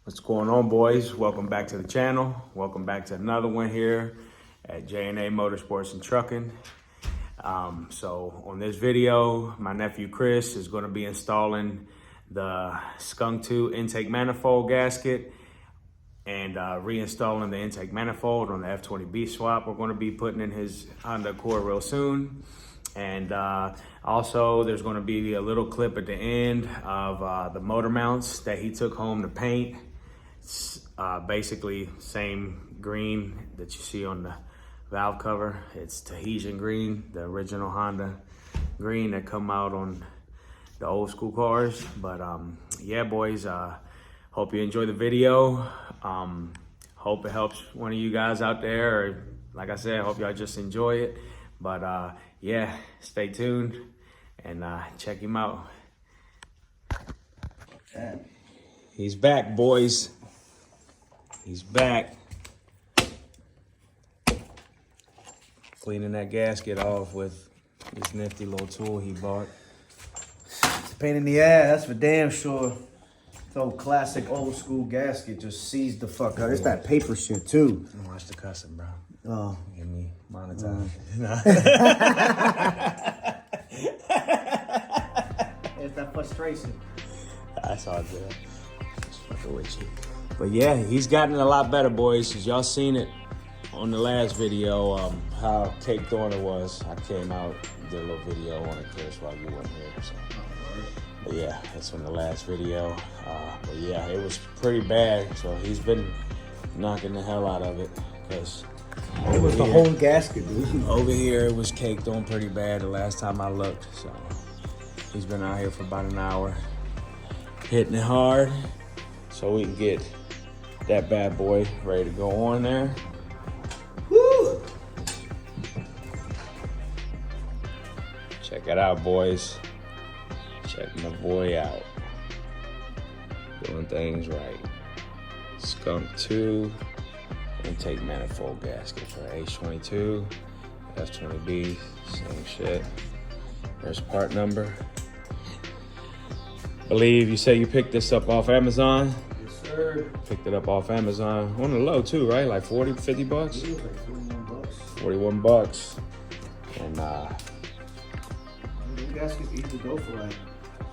What's going on, boys? Welcome back to the channel. Welcome back to another one here at J&A Motorsports and Trucking. So on this video, my nephew Chris is going to be installing the Skunk 2 intake manifold gasket and reinstalling the intake manifold on the F20B swap we're going to be putting in his Honda Accord real soon. And also there's going to be a little clip at the end of the motor mounts that he took home to paint. It's basically same green that you see on the valve cover. It's Tahitian green, the original Honda green that come out on the old school cars. But yeah, boys, hope you enjoy the video. Hope it helps one of you guys out there. Or, like I said, hope y'all just enjoy it. But yeah, stay tuned and check him out. He's back, boys. He's back. Cleaning that gasket off with this nifty little tool he bought. It's a pain in the ass, that's for damn sure. It's old classic old school gasket just seized the fuck out. It's that paper shit too. Watch the cussing, bro. Oh. Give me monetized. It's that frustration. That's all good. Just fucking with you. But yeah, he's gotten a lot better, boys. Cause y'all seen it on the last video, how caked on it was. I came out, did a little video on it, Chris, while you weren't here. So. But yeah, it's on the last video. But yeah, it was pretty bad. So he's been knocking the hell out of it. Cause it was the whole gasket, dude. Over here, it was caked on pretty bad the last time I looked. So he's been out here for about an hour, hitting it hard, so we can get that bad boy ready to go on there. Woo! Check it out, boys. Check my boy out. Doing things right. Skunk 2 intake manifold gasket for H22, F20B, same shit. There's part number. Believe you say you picked this up off Amazon? Yes, sir. Picked it up off Amazon. On the low too, right? Like 40, 50 bucks? It was like 41 bucks. 41 bucks. And The gaskets usually go for like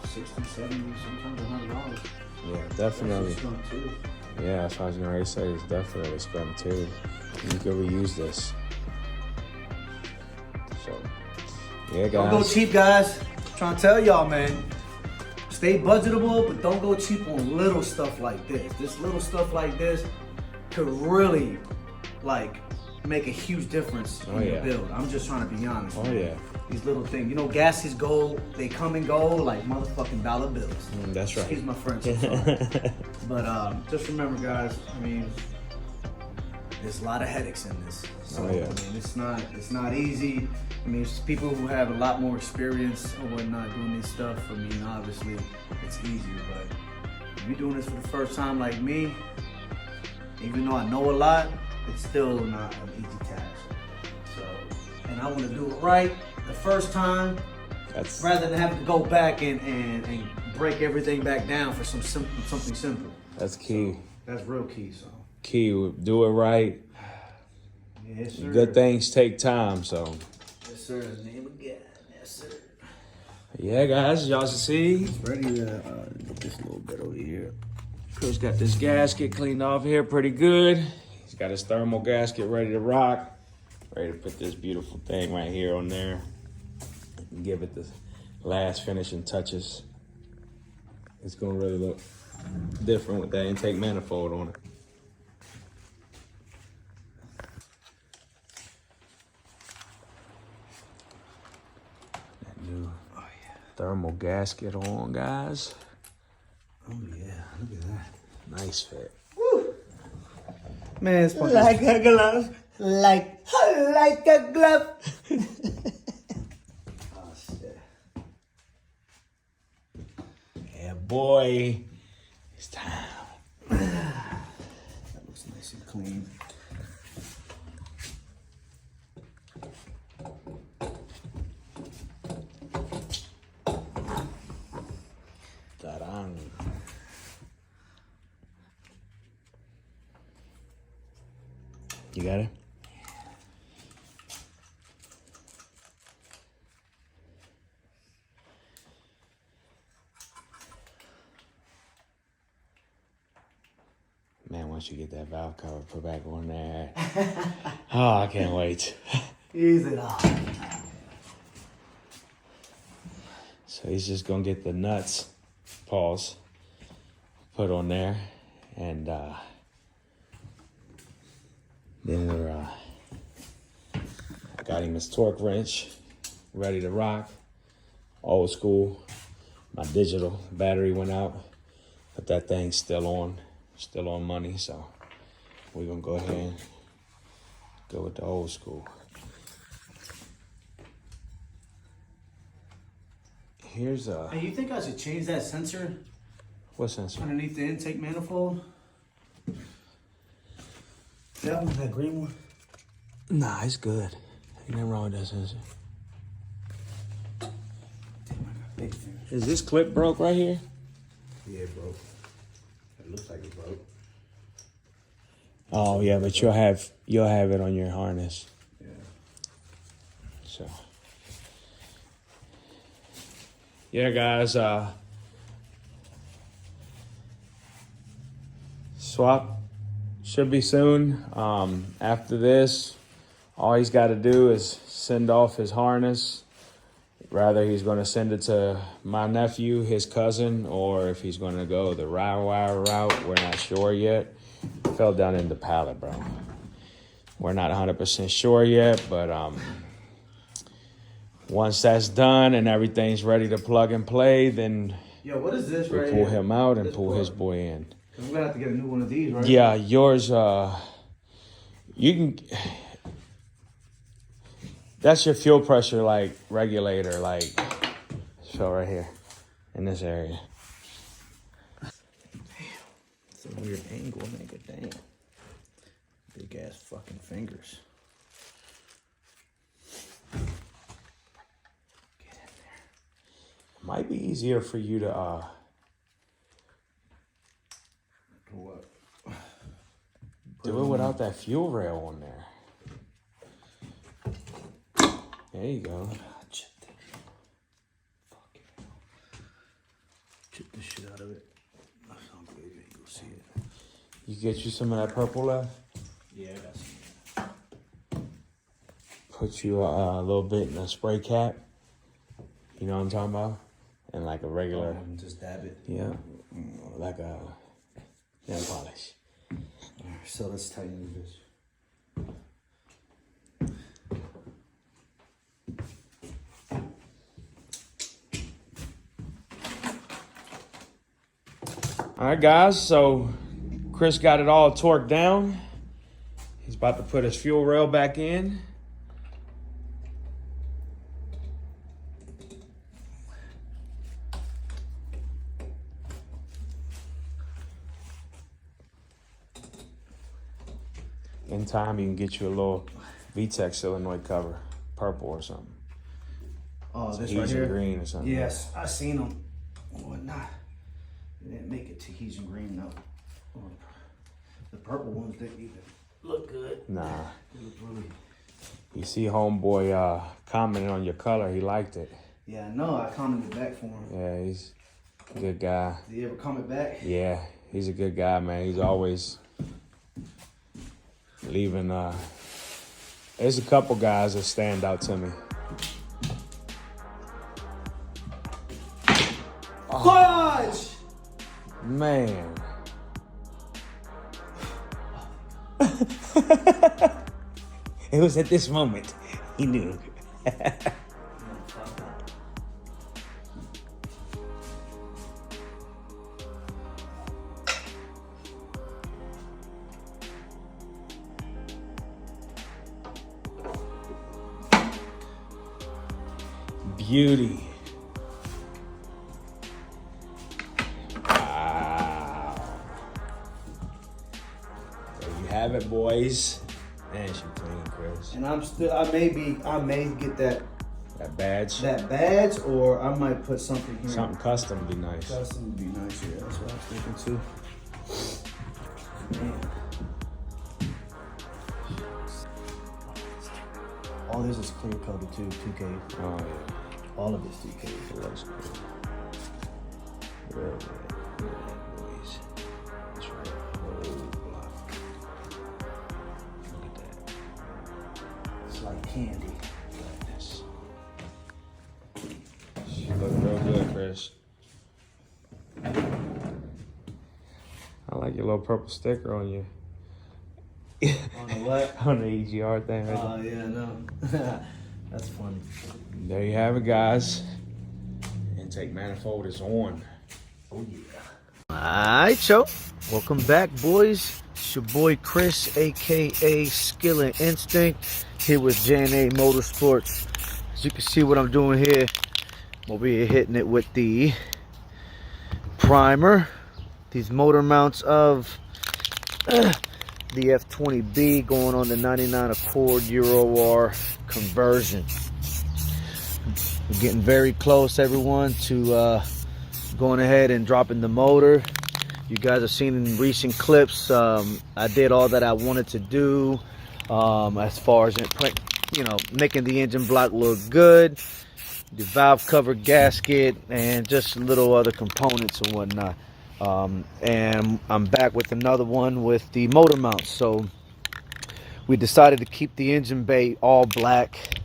60, 70, sometimes $100. yeah, definitely. That's Skunk 2. Yeah, that's what I was gonna say. It's definitely Skunk 2. You can reuse this. So, yeah, guys. Don't go cheap, guys. I'm trying to tell y'all, man. Stay budgetable, but don't go cheap on little stuff like this. This little stuff like this could really, like, make a huge difference in your build. I'm just trying to be honest. Oh, yeah. These little things. You know, gaskets go, they come and go like motherfucking dollar bills. That's right. Excuse my French. I'm sorry. But just remember, guys, I mean, there's a lot of headaches in this. So, oh, yeah. I mean, it's not easy. I mean, it's people who have a lot more experience or whatnot doing this stuff. I mean, obviously, it's easier. But if you're doing this for the first time like me, even though I know a lot, it's still not an easy task. So, and I want to do it right the first time, rather than having to go back and break everything back down for something simple. That's key. So, that's real key. So key, do it right. Yes, sir. Good things take time, so. Yes, sir. In the name of God. Yes, sir. Yeah, guys, y'all see. Ready to get this little bit over here. Chris got this gasket cleaned off here pretty good. He's got his thermal gasket ready to rock. Ready to put this beautiful thing right here on there and give it the last finishing touches. It's gonna really look different with that intake manifold on it. That new thermal gasket on, guys. Oh yeah, look at that. Nice fit. Woo! Man, it's fucking Like a glove. Like a glove. oh shit. Yeah, boy. It's time. That looks nice and clean. You got it? Man, once you get that valve cover put back on there. Oh, I can't wait. Easy now. So he's just gonna get the nuts, pause, put on there, and then we're I got him his torque wrench, ready to rock. Old school. My digital battery went out, but that thing's still on money. So we're gonna go ahead and go with the old school. Here's Hey, you think I should change that sensor what sensor? underneath the intake manifold? That one, that green one? Nah, it's good. Ain't nothing wrong with that sensor. Damn, I got big fingers. Is this clip broke right here? Yeah, bro. It looks like it broke. Oh yeah, but you'll have it on your harness. Yeah. So yeah, guys, swap should be soon. After this, all he's got to do is send off his harness. Rather, he's going to send it to my nephew, his cousin, or if he's going to go the wire route, we're not sure yet. Fell down in the pallet, bro. We're not 100% sure yet, but once that's done and everything's ready to plug and play, then Yo, what is this we right pull here? him out and This pull his plug. boy in. Cause we're gonna have to get a new one of these, right? Yeah, yours, you can, that's your fuel pressure, like, regulator, like, so right here, in this area. It's a weird angle, nigga. Damn. Big ass fucking fingers. Get in there. Might be easier for you to, What? do it without that fuel rail on there. There you go. Chip that shit. Fuck it. Chip the shit out of it. That's not good. You ain't gonna see it. You get you some of that purple left? Yeah, I got some. Put you a little bit in a spray cap. You know what I'm talking about? And like a regular, Just dab it. yeah, like a nail polish. Alright, so let's tighten this. All right, guys, so Chris got it all torqued down. He's about to put his fuel rail back in. In time, you can get you a little VTEX Illinois cover, purple or something. Oh, this right Adhesion here? green or something. Yes, I seen them. Whatnot. They didn't make it Tahitian green though. The purple ones didn't even look good. Nah. They look really. You see homeboy commenting on your color. He liked it. Yeah, I know. I commented back for him. Yeah, he's a good guy. Did he ever comment back? Yeah, he's a good guy, man. He's always leaving. There's a couple guys that stand out to me. Fudge! Man. It was at this moment he knew. Beauty. Wow. There you have it, boys. Man, she clean, Chris. And I'm still. I may get that That badge? or I might put something here. Something custom would be nice. Custom would be nice. Yeah, that's what I was thinking too. Man. Oh, this is clear coated too, 2K. Oh yeah. All of it's 2K. It looks good. Where boys? That's right. Oh, block. Look at that. It's like candy. Goodness. You look real good, Chris. I like your little purple sticker on you. On the what? On the EGR thing. Right Oh, yeah, no. That's funny. there you have it, guys. Intake manifold is on. Oh, yeah. Alright, yo. Welcome back, boys. It's your boy Chris, aka Skill and Instinct, here with J&A Motorsports. As you can see what I'm doing here, I'm over here hitting it with the primer. These motor mounts of the F20B going on the 99 Accord Euro R conversion. We're getting very close, everyone, to going ahead and dropping the motor. You guys have seen in recent clips, I did all that I wanted to do as far as making the engine block look good, the valve cover gasket, and just little other components and whatnot. And I'm back with another one with the motor mounts. So we decided to keep the engine bay all black.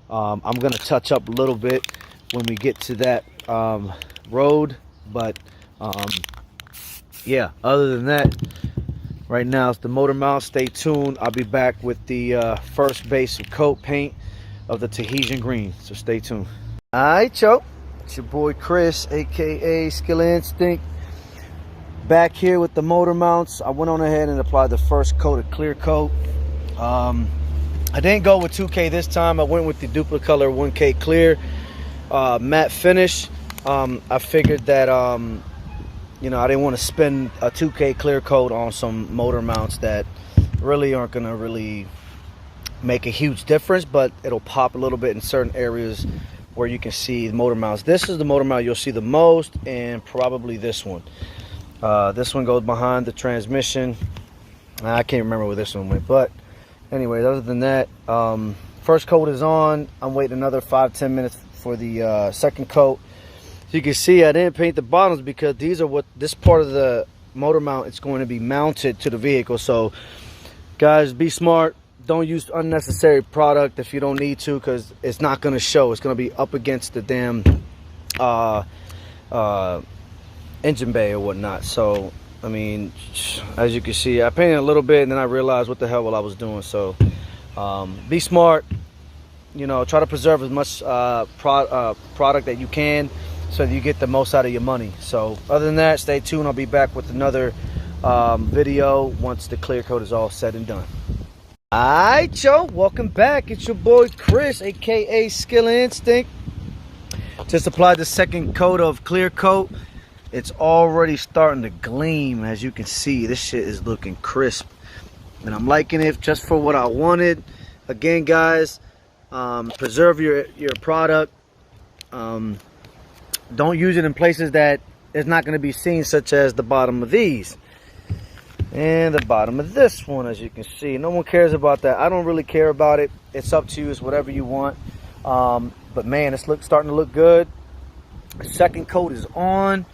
I'm going to touch up a little bit when we get to that road, but yeah, other than that, right now it's the motor mount. Stay tuned. I'll be back with the first base of coat paint of the Tahitian green, so stay tuned. Alright, yo, it's your boy Chris, aka Skill Instinct, back here with the motor mounts. I went on ahead and applied the first coat of clear coat. I didn't go with 2K this time. I went with the Duplicolor 1K clear matte finish. I figured that I didn't want to spend a 2K clear coat on some motor mounts that really aren't gonna really make a huge difference, but it'll pop a little bit in certain areas where you can see the motor mounts. This is the motor mount you'll see the most, and probably this one. This one goes behind the transmission. I can't remember where this one went, but anyway, other than that, first coat is on. I'm waiting another 5-10 minutes for the second coat. So you can see I didn't paint the bottoms because these are what this part of the motor mount is going to be mounted to the vehicle. So guys, be smart. Don't use unnecessary product if you don't need to, because it's not going to show. It's going to be up against the damn engine bay or whatnot. So I mean, as you can see, I painted a little bit and then I realized what the hell I was doing. So be smart, try to preserve as much product that you can so that you get the most out of your money. So other than that, stay tuned. I'll be back with another video once the clear coat is all said and done. Alright, yo, welcome back. It's your boy Chris, aka Skill Instinct. Just applied the second coat of clear coat. It's already starting to gleam. As you can see, this shit is looking crisp, and I'm liking it just for what I wanted. Again, guys, preserve your product. Don't use it in places that is not going to be seen, such as the bottom of these and the bottom of this one. As you can see, no one cares about that. I don't really care about it. It's up to you. It's whatever you want. But man, it's starting to look good. The second coat is on,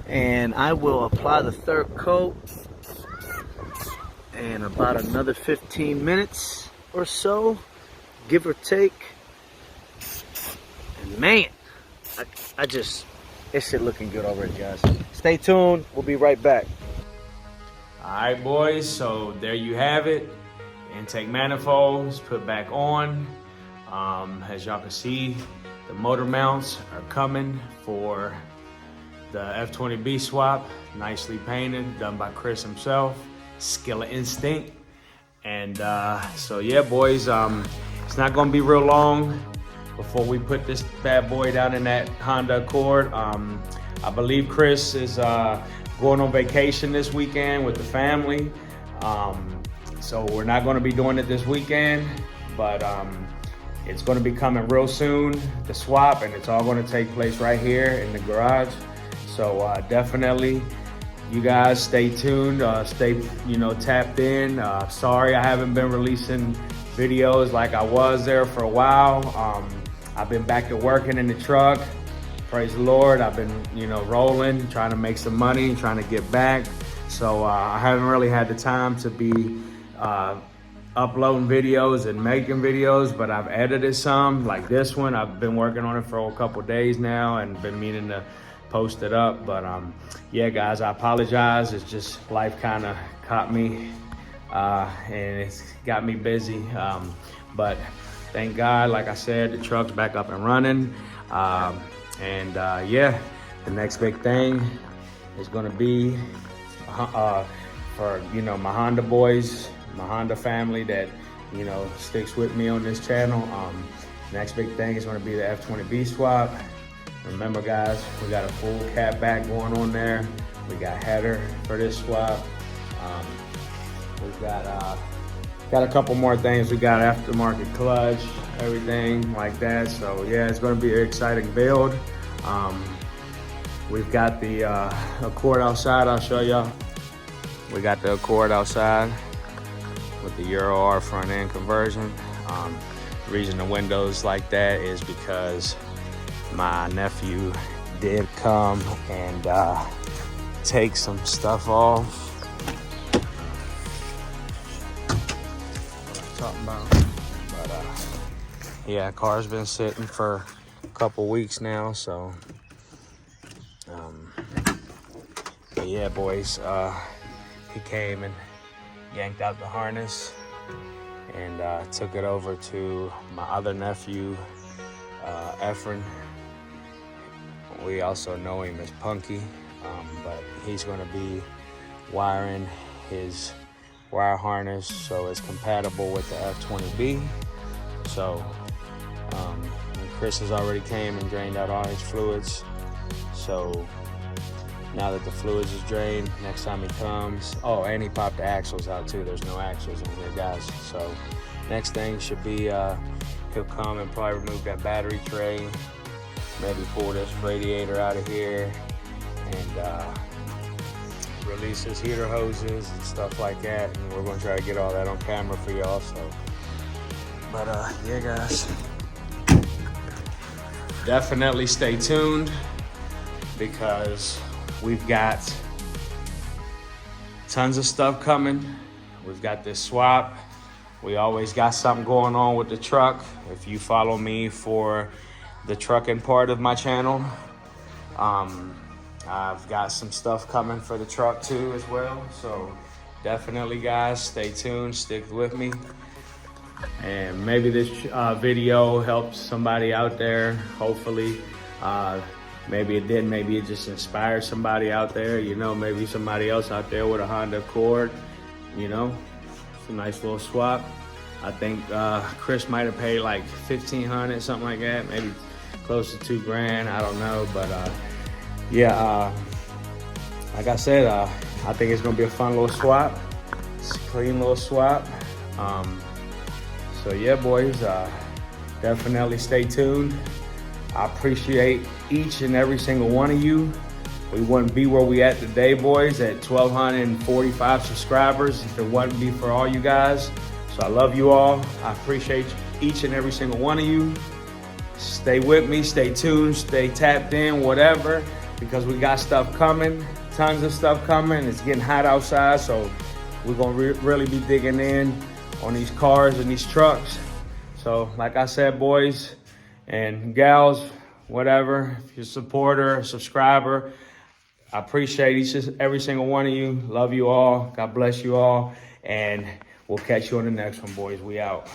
and I will apply the third coat in about another 15 minutes or so, give or take. And man, this shit looking good already, guys. Stay tuned. We'll be right back. All right, boys, so there you have it. Intake manifolds put back on. As y'all can see, the motor mounts are coming for the F20B swap. Nicely painted, done by Chris himself, Skill Instinct. And so yeah, boys, it's not gonna be real long before we put this bad boy down in that Honda Accord. I believe Chris is going on vacation this weekend with the family. So we're not gonna be doing it this weekend, but it's gonna be coming real soon, the swap, and it's all gonna take place right here in the garage. So definitely, you guys stay tuned, stay tapped in. Sorry I haven't been releasing videos like I was there for a while. I've been back to working in the truck. Praise the Lord. I've been, rolling, trying to make some money, trying to get back. So I haven't really had the time to be uploading videos and making videos, but I've edited some, like this one. I've been working on it for a couple days now and been meaning to post it up. But yeah, guys, I apologize. It's just life kind of caught me and it's got me busy. But thank God, like I said, the truck's back up and running. Yeah, the next big thing is gonna be for my Honda boys, my Honda family that sticks with me on this channel. Next big thing is gonna be the F20B swap. Remember, guys, we got a full cat back going on there. We got header for this swap. We've got a couple more things. We got aftermarket clutch, everything like that. So yeah, it's gonna be an exciting build. We've got the Accord outside. I'll show y'all. We got the Accord outside with the Euro R front end conversion. The reason the window's like that is because my nephew did come and take some stuff off. What I'm talking about. But yeah, car's been sitting for a couple weeks now, so but yeah, boys, he came and yanked out the harness and took it over to my other nephew, Efren. We also know him as Punky, but he's gonna be wiring his wire harness so it's compatible with the F20B. So Chris has already came and drained out all his fluids. So now that the fluids is drained, next time he comes, oh, and he popped the axles out too. There's no axles in here, guys. So next thing should be he'll come and probably remove that battery tray, maybe pull this radiator out of here, and release his heater hoses and stuff like that. And we're gonna try to get all that on camera for y'all. So, but yeah, guys, definitely stay tuned because we've got tons of stuff coming. We've got this swap. We always got something going on with the truck. If you follow me for the trucking part of my channel, I've got some stuff coming for the truck too as well. So definitely, guys, stay tuned, stick with me. And maybe this video helps somebody out there, hopefully. Maybe it did, maybe it just inspired somebody out there, maybe somebody else out there with a Honda Accord, it's a nice little swap. I think Chris might have paid like $1,500, something like that, maybe close to $2,000, I don't know. But yeah, like I said, I think it's gonna be a fun little swap. It's a clean little swap. So yeah, boys, definitely stay tuned. I appreciate each and every single one of you. We wouldn't be where we at today, boys, at 1,245 subscribers if it wouldn't be for all you guys. So I love you all. I appreciate each and every single one of you. Stay with me, stay tuned, stay tapped in, whatever, because we got stuff coming, tons of stuff coming. It's getting hot outside, so we're gonna really be digging in on these cars and these trucks. So like I said, boys and gals, whatever, if you're a supporter, a subscriber, I appreciate each and every single one of you. Love you all. God bless you all. And we'll catch you on the next one, boys. We out.